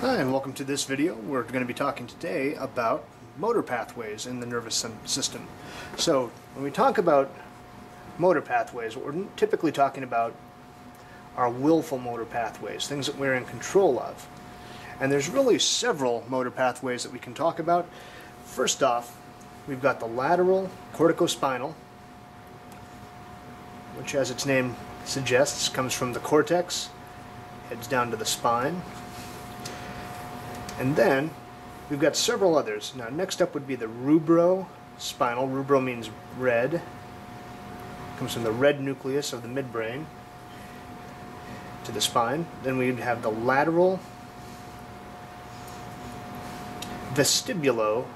Hi, and welcome to this video. We're going to be talking today about motor pathways in the nervous system. So when we talk about motor pathways, what we're typically talking about are willful motor pathways, things that we're in control of. And there's really several motor pathways that we can talk about. First off, we've got the lateral corticospinal, which, as its name suggests, comes from the cortex, heads down to the spine. And then we've got several others. Now next up would be the rubrospinal. Rubro means red. Comes from the red nucleus of the midbrain to the spine. Then we'd have the lateral vestibulospinal.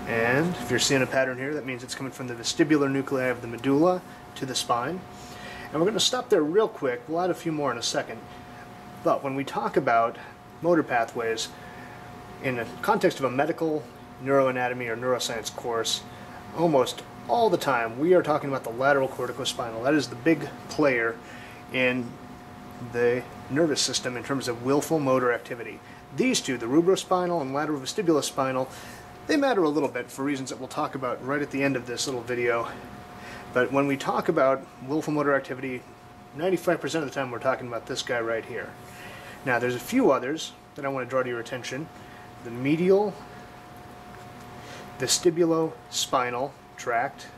And if you're seeing a pattern here, that means it's coming from the vestibular nuclei of the medulla to the spine. And we're going to stop there real quick. We'll add a few more in a second. But when we talk about motor pathways in the context of a medical neuroanatomy or neuroscience course, almost all the time we are talking about the lateral corticospinal. That is the big player in the nervous system in terms of willful motor activity. These two, the rubrospinal and lateral vestibulospinal, they matter a little bit for reasons that we'll talk about right at the end of this little video. But when we talk about willful motor activity, 95% of the time we're talking about this guy right here. Now there's a few others that I want to draw to your attention. The medial vestibulospinal tract,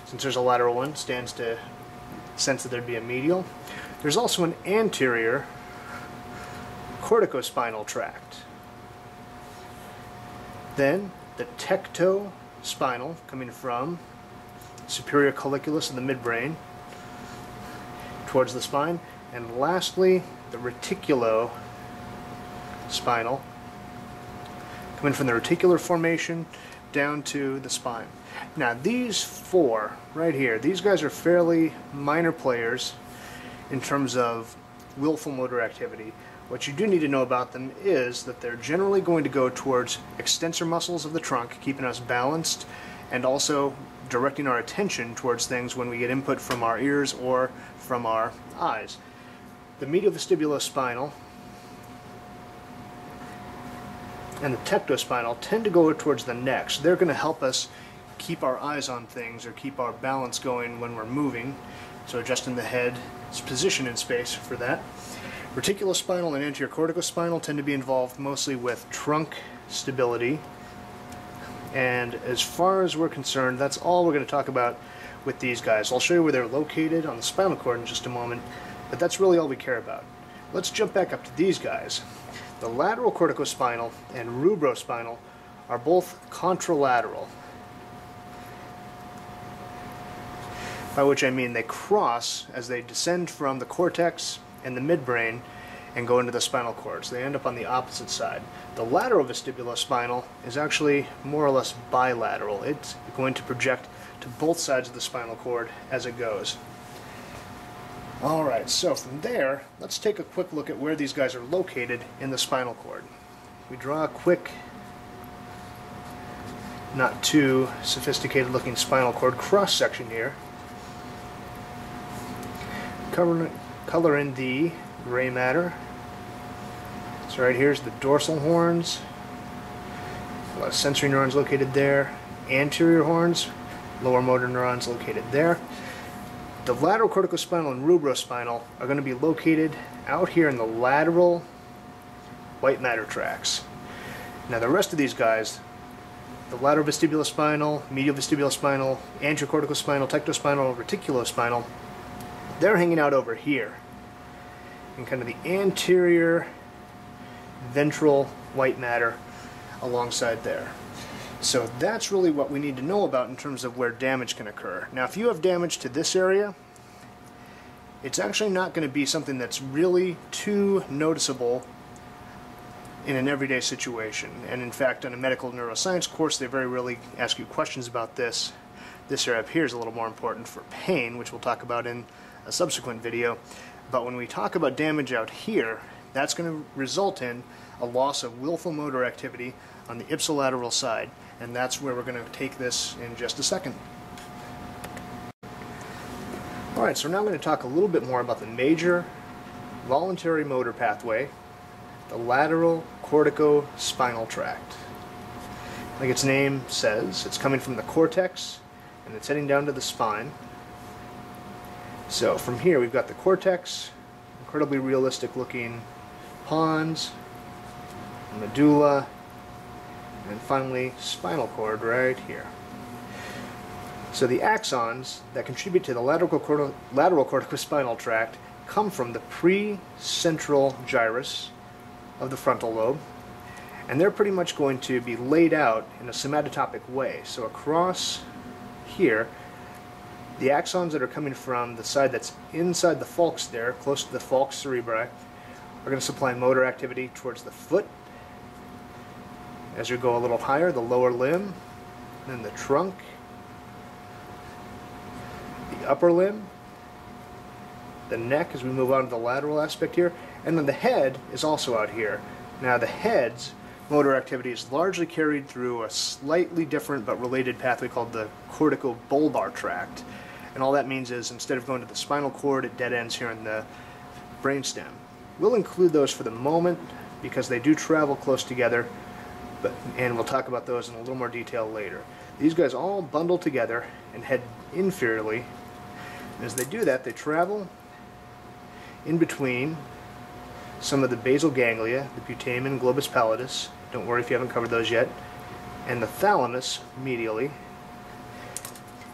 since there's a lateral one, stands to sense that there'd be a medial. There's also an anterior corticospinal tract. Then the tectospinal, coming from superior colliculus of the midbrain towards the spine, and lastly the reticulospinal, coming from the reticular formation down to the spine. Now these four right here, these guys are fairly minor players in terms of willful motor activity. What you do need to know about them is that they're generally going to go towards extensor muscles of the trunk, keeping us balanced, and also directing our attention towards things when we get input from our ears or from our eyes. The medial vestibulospinal and the tectospinal tend to go towards the neck, so they're going to help us keep our eyes on things or keep our balance going when we're moving, so adjusting the head's position in space for that. Reticulospinal and anterior corticospinal tend to be involved mostly with trunk stability. And as far as we're concerned, that's all we're going to talk about with these guys. I'll show you where they're located on the spinal cord in just a moment, but that's really all we care about. Let's jump back up to these guys. The lateral corticospinal and rubrospinal are both contralateral, by which I mean they cross as they descend from the cortex and the midbrain and go into the spinal cord, so they end up on the opposite side. The lateral vestibulospinal is actually more or less bilateral. It's going to project to both sides of the spinal cord as it goes. Alright, so from there, let's take a quick look at where these guys are located in the spinal cord. We draw a quick, not too sophisticated looking spinal cord cross section here. Color in the gray matter. So right here's the dorsal horns, a lot of sensory neurons located there, anterior horns, lower motor neurons located there. The lateral corticospinal and rubrospinal are going to be located out here in the lateral white matter tracts. Now the rest of these guys, the lateral vestibulospinal, medial vestibulospinal, anterior corticospinal, tectospinal, reticulospinal, they're hanging out over here in kind of the anterior ventral white matter alongside there. So that's really what we need to know about in terms of where damage can occur. Now if you have damage to this area, it's actually not going to be something that's really too noticeable in an everyday situation. And in fact, on a medical neuroscience course, they very rarely ask you questions about this. This area up here is a little more important for pain, which we'll talk about in a subsequent video. But when we talk about damage out here, that's going to result in a loss of willful motor activity on the ipsilateral side, and that's where we're going to take this in just a second. Alright, so now I'm going to talk a little bit more about the major voluntary motor pathway, the lateral corticospinal tract. Like its name says, it's coming from the cortex and it's heading down to the spine. So from here we've got the cortex, incredibly realistic looking pons, medulla, and finally spinal cord right here. So the axons that contribute to the lateral corticospinal tract come from the pre-central gyrus of the frontal lobe, and they're pretty much going to be laid out in a somatotopic way. So across here, the axons that are coming from the side that's inside the falx there, close to the falx cerebri, are going to supply motor activity towards the foot. As you go a little higher, the lower limb, then the trunk, the upper limb, the neck as we move on to the lateral aspect here, and then the head is also out here. Now the head's motor activity is largely carried through a slightly different but related pathway called the corticobulbar tract. And all that means is instead of going to the spinal cord, it dead ends here in the brainstem. We'll include those for the moment because they do travel close together, and we'll talk about those in a little more detail later. These guys all bundle together and head inferiorly. And as they do that, they travel in between some of the basal ganglia, the putamen, globus pallidus, don't worry if you haven't covered those yet, and the thalamus medially.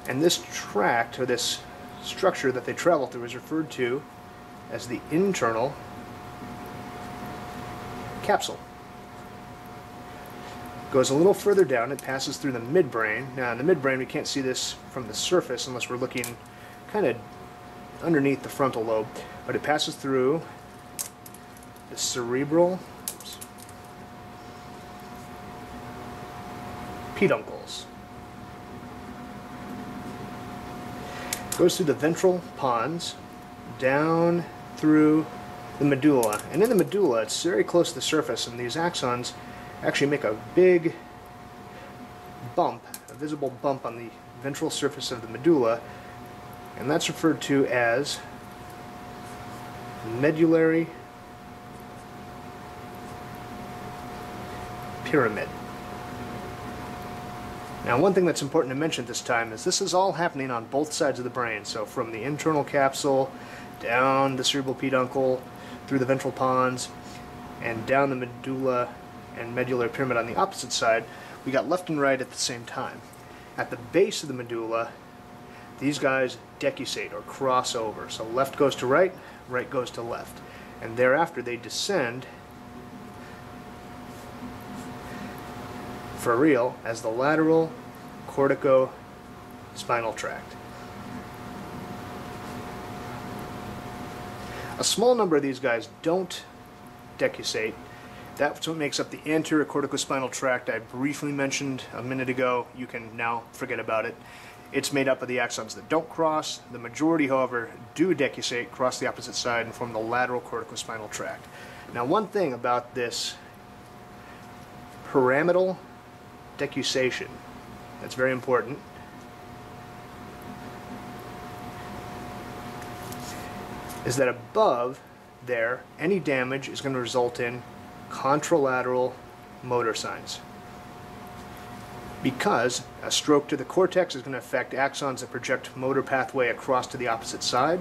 And this tract, or this structure that they travel through, is referred to as the internal capsule. Goes a little further down, it passes through the midbrain. Now in the midbrain we can't see this from the surface unless we're looking kind of underneath the frontal lobe, but it passes through the cerebral peduncles. Goes through the ventral pons, down through the medulla. And in the medulla, it's very close to the surface, and these axons actually make a big bump, a visible bump on the ventral surface of the medulla, and that's referred to as medullary pyramid. Now one thing that's important to mention at this time is this is all happening on both sides of the brain, so from the internal capsule down the cerebral peduncle through the ventral pons and down the medulla and medullary pyramid on the opposite side. We got left and right at the same time. At the base of the medulla, these guys decussate or cross over, so left goes to right, right goes to left, and thereafter they descend for real as the lateral corticospinal tract. A small number of these guys don't decussate. That's what makes up the anterior corticospinal tract I briefly mentioned a minute ago. You can now forget about it. It's made up of the axons that don't cross. The majority, however, do decussate, cross the opposite side, and form the lateral corticospinal tract. Now one thing about this pyramidal decussation that's very important is that above there, any damage is going to result in contralateral motor signs, because a stroke to the cortex is going to affect axons that project motor pathway across to the opposite side.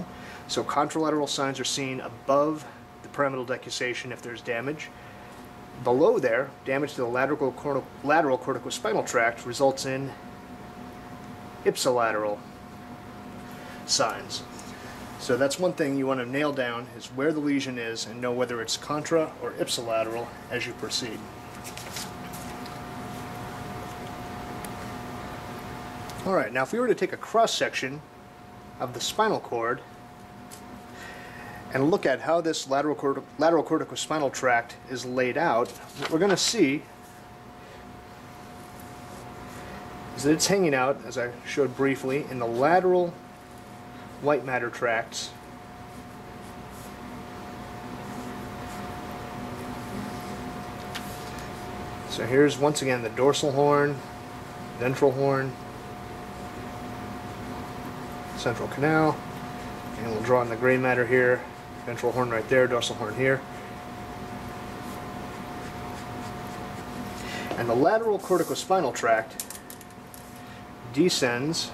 So contralateral signs are seen above the pyramidal decussation if there's damage. Below there, damage to the lateral corticospinal tract results in ipsilateral signs. So that's one thing you want to nail down, is where the lesion is and know whether it's contra or ipsilateral as you proceed. Alright, now if we were to take a cross-section of the spinal cord and look at how this lateral corticospinal tract is laid out, what we're going to see is that it's hanging out, as I showed briefly, in the lateral white matter tracts. So here's once again the dorsal horn, ventral horn, central canal, And we'll draw in the gray matter here, ventral horn right there, dorsal horn here. And the lateral corticospinal tract descends,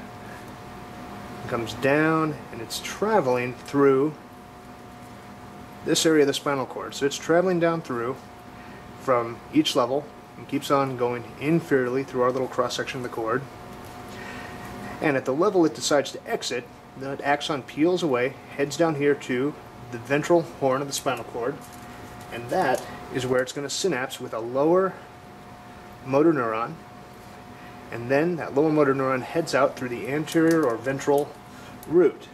comes down, and it's traveling through this area of the spinal cord. So it's traveling down through from each level and keeps on going inferiorly through our little cross section of the cord. And at the level it decides to exit, the axon peels away, heads down here to the ventral horn of the spinal cord, and that is where it's going to synapse with a lower motor neuron, and then that lower motor neuron heads out through the anterior or ventral root.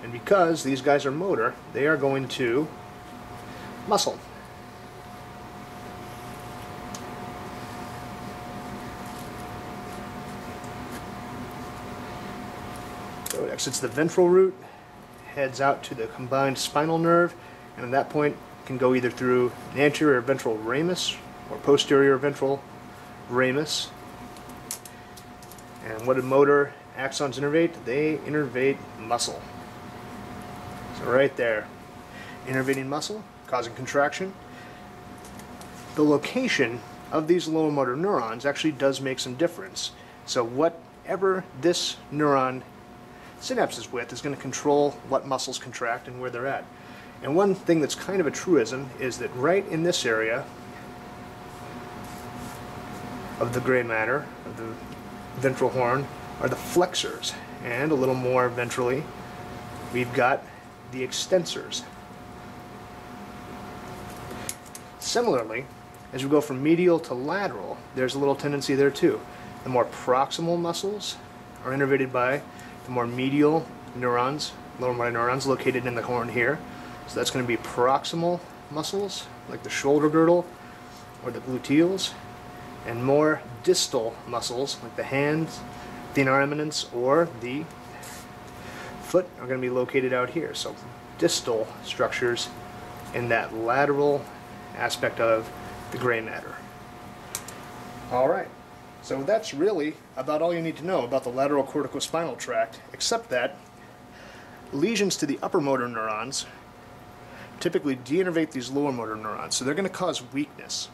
And because these guys are motor, they are going to muscle. So it exits the ventral root, heads out to the combined spinal nerve, and at that point it can go either through the anterior ventral ramus or posterior ventral ramus. And what do motor axons innervate? They innervate muscle. So right there, innervating muscle, causing contraction. The location of these lower motor neurons actually does make some difference. So whatever this neuron synapses with is going to control what muscles contract and where they're at. And one thing that's kind of a truism is that right in this area of the gray matter, of the ventral horn, are the flexors, and a little more ventrally we've got the extensors. Similarly, as we go from medial to lateral, there's a little tendency there too. The more proximal muscles are innervated by the more medial neurons, lower motor neurons located in the horn here. So that's going to be proximal muscles like the shoulder girdle or the gluteals, and more distal muscles like the hands, thenar eminence, or the foot are going to be located out here. So distal structures in that lateral aspect of the gray matter. Alright, so that's really about all you need to know about the lateral corticospinal tract, except that lesions to the upper motor neurons typically de-innervate these lower motor neurons, so they're going to cause weakness.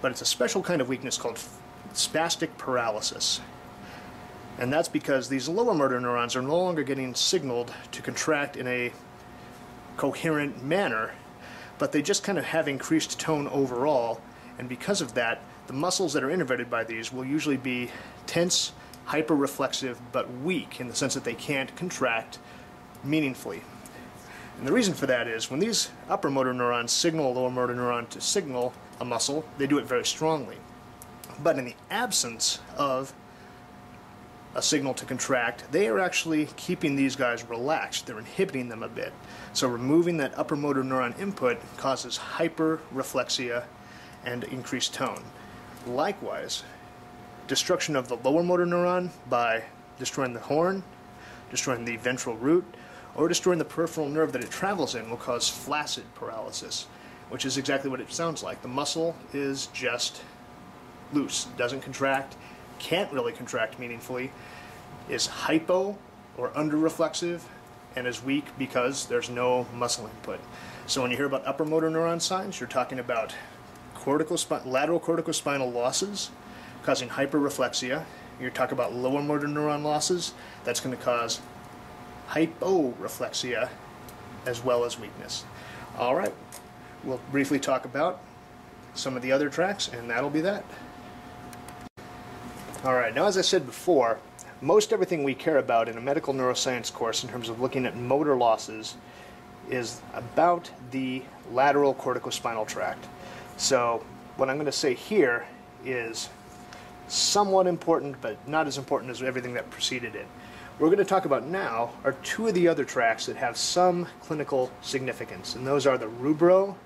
But it's a special kind of weakness called spastic paralysis. And that's because these lower motor neurons are no longer getting signaled to contract in a coherent manner, but they just kind of have increased tone overall, and because of that, the muscles that are innervated by these will usually be tense, hyperreflexive, but weak in the sense that they can't contract meaningfully. And the reason for that is when these upper motor neurons signal a lower motor neuron to signal a muscle, they do it very strongly. But in the absence of a signal to contract, they are actually keeping these guys relaxed. They're inhibiting them a bit. So removing that upper motor neuron input causes hyperreflexia and increased tone. Likewise, destruction of the lower motor neuron by destroying the horn, destroying the ventral root, or destroying the peripheral nerve that it travels in will cause flaccid paralysis, which is exactly what it sounds like. The muscle is just loose, doesn't contract, can't really contract meaningfully, is hypo or under-reflexive, and is weak because there's no muscle input. So when you hear about upper motor neuron signs, you're talking about lateral corticospinal losses causing hyperreflexia. You're talking about lower motor neuron losses, that's going to cause hyporeflexia as well as weakness. Alright, we'll briefly talk about some of the other tracks, and that'll be that. Alright, now as I said before, most everything we care about in a medical neuroscience course in terms of looking at motor losses is about the lateral corticospinal tract. So what I'm going to say here is somewhat important, but not as important as everything that preceded it. What we're going to talk about now are two of the other tracts that have some clinical significance, and those are the rubrospinal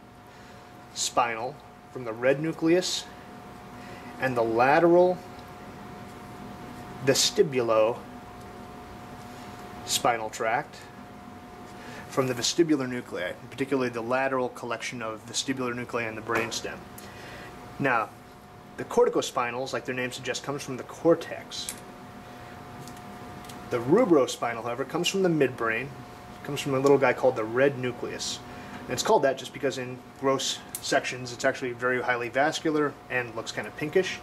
from the red nucleus and the lateral vestibulospinal tract from the vestibular nuclei, particularly the lateral collection of vestibular nuclei in the brainstem. Now, the corticospinals, like their name suggests, comes from the cortex. The rubrospinal, however, comes from the midbrain. It comes from a little guy called the red nucleus. And it's called that just because in gross sections it's actually very highly vascular and looks kind of pinkish.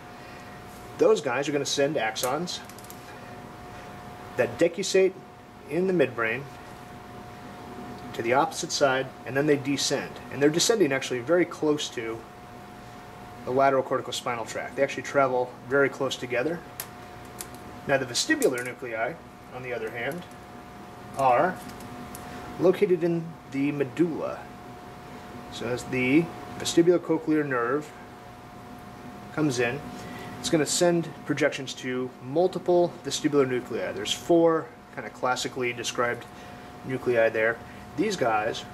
Those guys are going to send axons that decussate in the midbrain to the opposite side, and then they descend. And they're descending actually very close to the lateral corticospinal tract. They actually travel very close together. Now the vestibular nuclei, on the other hand, are located in the medulla. So as the vestibulocochlear nerve comes in, it's going to send projections to multiple vestibular nuclei. There's 4 kind of classically described nuclei there. These guys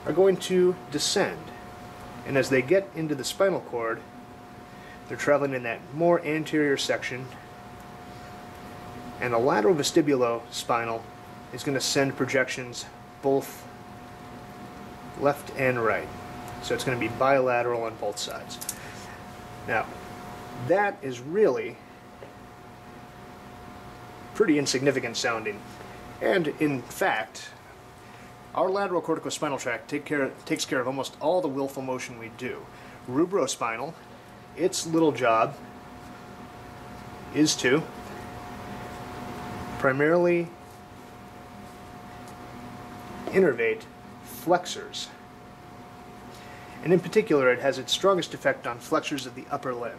are going to descend, and as they get into the spinal cord, they're traveling in that more anterior section, and the lateral vestibulospinal is going to send projections both left and right. So it's going to be bilateral on both sides. Now, that is really pretty insignificant sounding. And in fact, our lateral corticospinal tract takes care of almost all the willful motion we do. Rubrospinal, its little job is to primarily innervate flexors. And in particular, it has its strongest effect on flexors of the upper limb.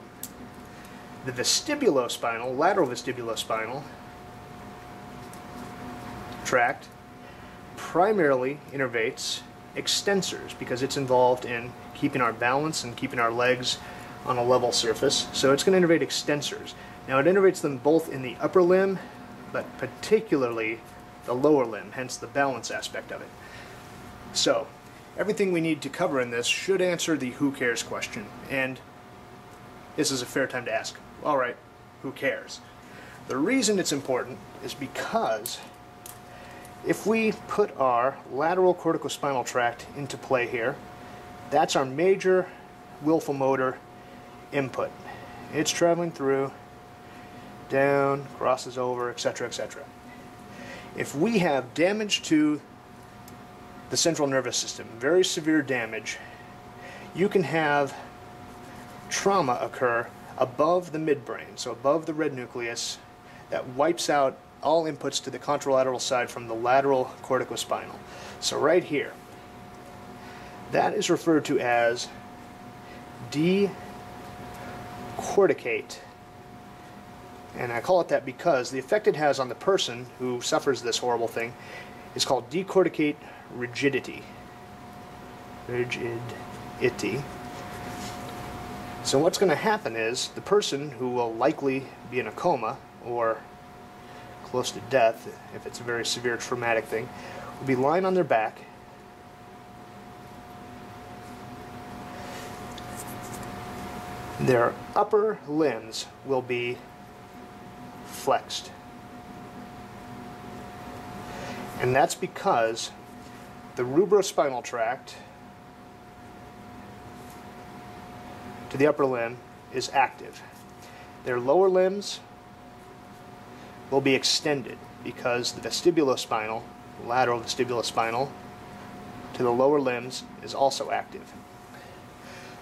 The vestibulospinal, lateral vestibulospinal tract primarily innervates extensors because it's involved in keeping our balance and keeping our legs on a level surface. So it's going to innervate extensors. Now it innervates them both in the upper limb, but particularly the lower limb, hence the balance aspect of it. So everything we need to cover in this should answer the who cares question, and this is a fair time to ask, all right, who cares? The reason it's important is because if we put our lateral corticospinal tract into play here, that's our major willful motor input. It's traveling through, down, crosses over, etc., etc. If we have damage to the central nervous system, very severe damage, you can have trauma occur above the midbrain, so above the red nucleus, that wipes out all inputs to the contralateral side from the lateral corticospinal. So right here, that is referred to as decorticate. And I call it that because the effect it has on the person who suffers this horrible thing is called decorticate rigidity. Rigidity. So what's going to happen is the person who will likely be in a coma or close to death, if it's a very severe traumatic thing, will be lying on their back, their upper limbs will be flexed. And that's because the rubrospinal tract to the upper limb is active. Their lower limbs will be extended because the vestibulospinal, lateral vestibulospinal, to the lower limbs is also active.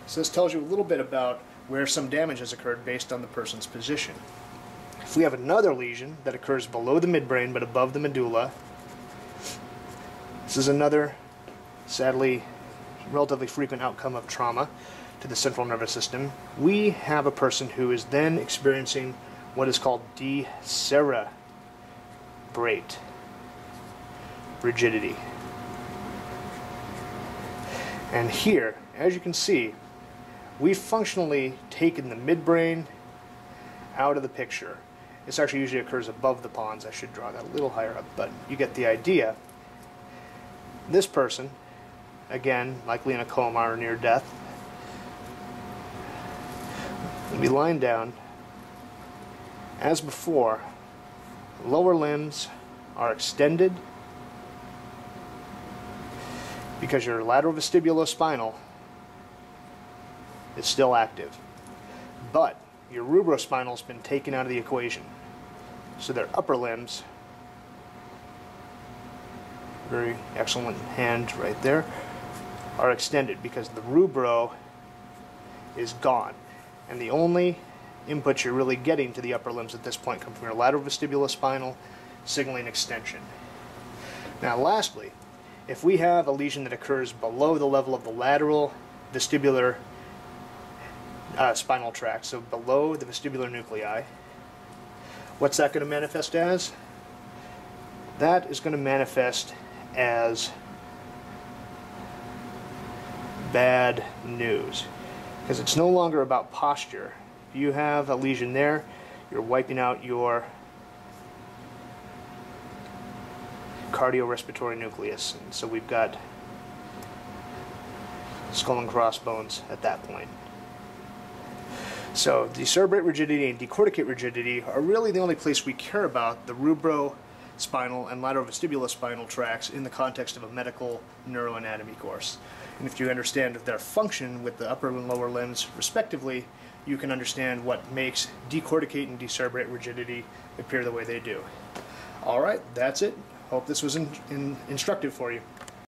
So this tells you a little bit about where some damage has occurred based on the person's position. If we have another lesion that occurs below the midbrain but above the medulla, this is another, sadly, relatively frequent outcome of trauma to the central nervous system. We have a person who is then experiencing what is called decerebrate rigidity. And here, as you can see, we've functionally taken the midbrain out of the picture. This actually usually occurs above the pons. I should draw that a little higher up, but you get the idea. This person, again, likely in a coma or near death, will be lying down. As before, lower limbs are extended because your lateral vestibulospinal is still active. But your rubrospinal has been taken out of the equation. So their upper limbs very excellent hand right there, are extended because the rubro is gone. And the only input you're really getting to the upper limbs at this point come from your lateral vestibulospinal signaling extension. Now lastly, if we have a lesion that occurs below the level of the lateral vestibular spinal tract, so below the vestibular nuclei, what's that going to manifest as? That is going to manifest as bad news, because it's no longer about posture. If you have a lesion there, you're wiping out your cardiorespiratory nucleus, and so we've got skull and crossbones at that point. So decerebrate rigidity and decorticate rigidity are really the only place we care about the rubrospinal and lateral vestibulospinal tracts in the context of a medical neuroanatomy course. And if you understand their function with the upper and lower limbs respectively, you can understand what makes decorticate and decerebrate rigidity appear the way they do. Alright, that's it. Hope this was instructive for you.